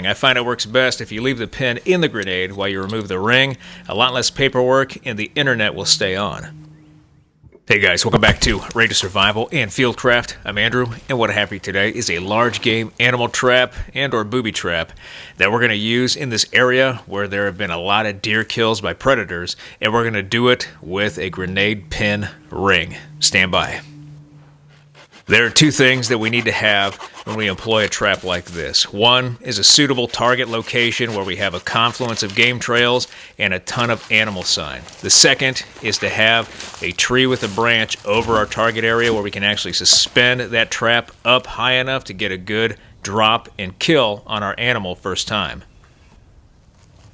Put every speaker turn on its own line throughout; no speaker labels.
I find it works best if you leave the pin in the grenade while you remove the ring. A lot less paperwork and the internet will stay on. Hey guys, welcome back to Radio Survival and Fieldcraft. I'm Andrew, and what I have for you today is a large game animal trap and or booby trap that we're going to use in this area where there have been a lot of deer kills by predators, and we're going to do it with a grenade pin ring. Stand by. There are two things that we need to have when we employ a trap like this. One is a suitable target location where we have a confluence of game trails and a ton of animal sign. The second is to have a tree with a branch over our target area where we can actually suspend that trap up high enough to get a good drop and kill on our animal first time.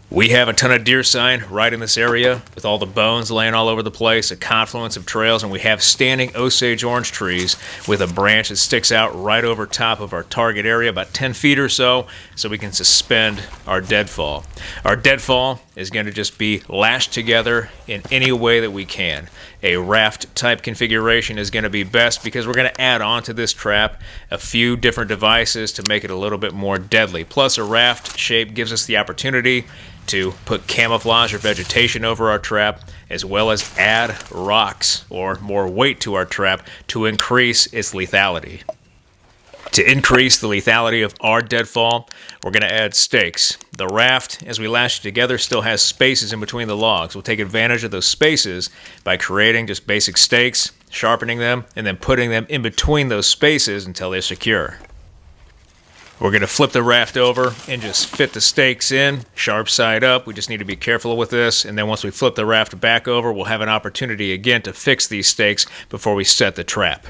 We have a ton of deer sign right in this area with all the bones laying all over the place, a confluence of trails, and we have standing Osage orange trees with a branch that sticks out right over top of our target area, about 10 feet or so we can suspend our deadfall. Our deadfall is going to just be lashed together in any way that we can. A raft type configuration is going to be best because we're going to add on to this trap a few different devices to make it a little bit more deadly. Plus, a raft shape gives us the opportunity to put camouflage or vegetation over our trap, as well as add rocks or more weight to our trap to increase its lethality. To increase the lethality of our deadfall, we're going to add stakes. The raft, as we lash it together, still has spaces in between the logs. We'll take advantage of those spaces by creating just basic stakes, sharpening them, and then putting them in between those spaces until they're secure. We're going to flip the raft over and just fit the stakes in, sharp side up. We just need to be careful with this. And then once we flip the raft back over, we'll have an opportunity again to fix these stakes before we set the trap.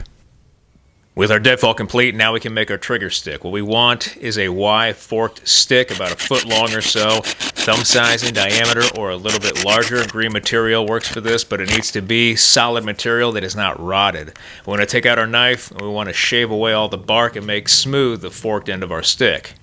With our deadfall complete, now we can make our trigger stick. What we want is a Y forked stick about a foot long or so, thumb size in diameter or a little bit larger. Green material works for this, but it needs to be solid material that is not rotted. We want to take out our knife and we want to shave away all the bark and make smooth the forked end of our stick.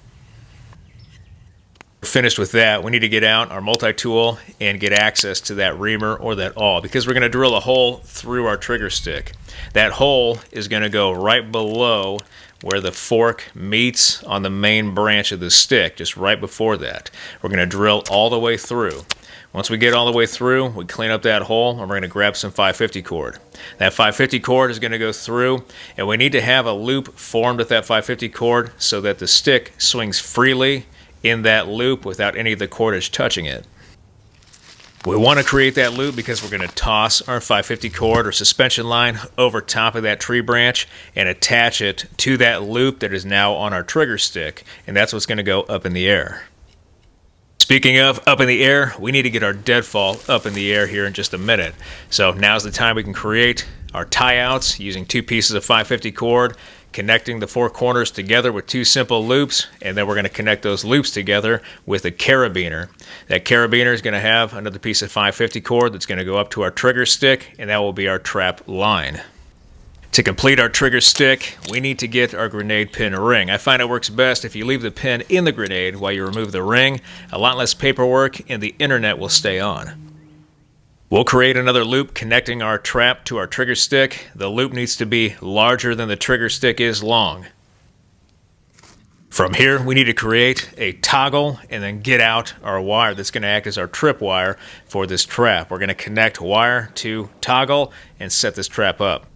Finished with that, we need to get out our multi-tool and get access to that reamer or that awl because we're going to drill a hole through our trigger stick. That hole is going to go right below where the fork meets on the main branch of the stick, just right before that. We're going to drill all the way through. Once we get all the way through, we clean up that hole and we're going to grab some 550 cord. That 550 cord is going to go through, and we need to have a loop formed with that 550 cord so that the stick swings freely in that loop without any of the cordage touching it. We want to create that loop because we're going to toss our 550 cord or suspension line over top of that tree branch and attach it to that loop that is now on our trigger stick, and that's what's going to go up in the air. Speaking of up in the air, we need to get our deadfall up in the air here in just a minute. So now's the time we can create our tie-outs using two pieces of 550 cord, connecting the four corners together with two simple loops, and then we're going to connect those loops together with a carabiner. That carabiner is going to have another piece of 550 cord that's going to go up to our trigger stick, and that will be our trap line. To complete our trigger stick, we need to get our grenade pin ring. I find it works best if you leave the pin in the grenade while you remove the ring. A lot less paperwork, and the internet will stay on. We'll create another loop connecting our trap to our trigger stick. The loop needs to be larger than the trigger stick is long. From here, we need to create a toggle and then get out our wire that's going to act as our trip wire for this trap. We're going to connect wire to toggle and set this trap up.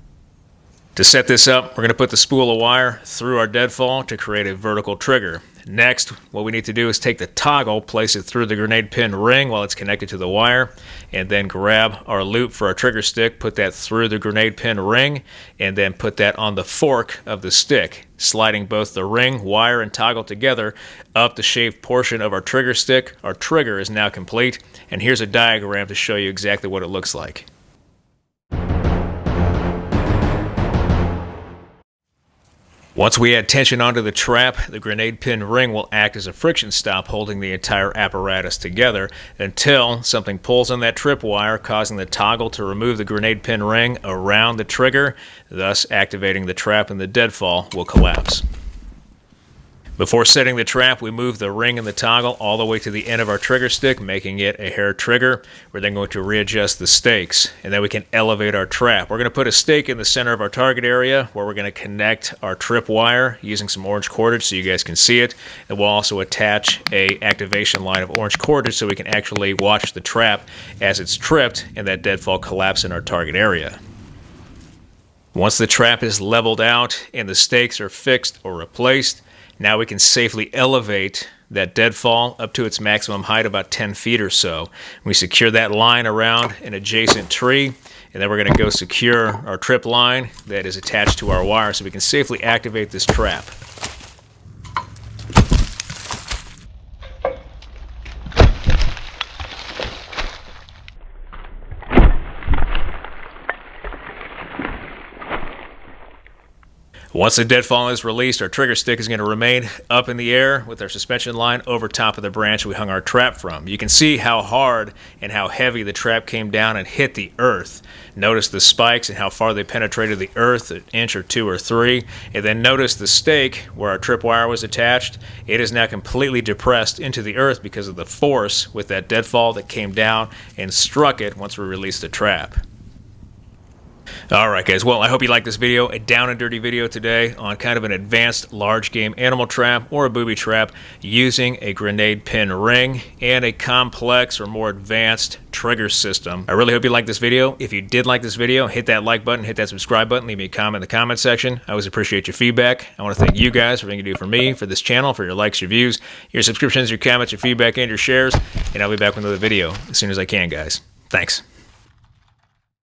To set this up, we're going to put the spool of wire through our deadfall to create a vertical trigger. Next, what we need to do is take the toggle, place it through the grenade pin ring while it's connected to the wire, and then grab our loop for our trigger stick, put that through the grenade pin ring, and then put that on the fork of the stick, sliding both the ring, wire, and toggle together up the shaved portion of our trigger stick. Our trigger is now complete, and here's a diagram to show you exactly what it looks like. Once we add tension onto the trap, the grenade pin ring will act as a friction stop holding the entire apparatus together until something pulls on that trip wire, causing the toggle to remove the grenade pin ring around the trigger, thus activating the trap, and the deadfall will collapse. Before setting the trap, we move the ring and the toggle all the way to the end of our trigger stick, making it a hair trigger. We're then going to readjust the stakes, and then we can elevate our trap. We're going to put a stake in the center of our target area where we're going to connect our trip wire using some orange cordage so you guys can see it. And we'll also attach a activation line of orange cordage so we can actually watch the trap as it's tripped and that deadfall collapse in our target area. Once the trap is leveled out and the stakes are fixed or replaced, now we can safely elevate that deadfall up to its maximum height, about 10 feet or so. We secure that line around an adjacent tree, and then we're going to go secure our trip line that is attached to our wire so we can safely activate this trap. Once the deadfall is released, our trigger stick is going to remain up in the air with our suspension line over top of the branch we hung our trap from. You can see how hard and how heavy the trap came down and hit the earth. Notice the spikes and how far they penetrated the earth, an inch or two or three. And then notice the stake where our trip wire was attached. It is now completely depressed into the earth because of the force with that deadfall that came down and struck it once we released the trap. Alright guys, well I hope you liked this video, a down and dirty video today on kind of an advanced large game animal trap or a booby trap using a grenade pin ring and a complex or more advanced trigger system. I really hope you liked this video. If you did like this video, hit that like button, hit that subscribe button, leave me a comment in the comment section. I always appreciate your feedback. I want to thank you guys for everything you do for me, for this channel, for your likes, your views, your subscriptions, your comments, your feedback, and your shares, and I'll be back with another video as soon as I can, guys. Thanks.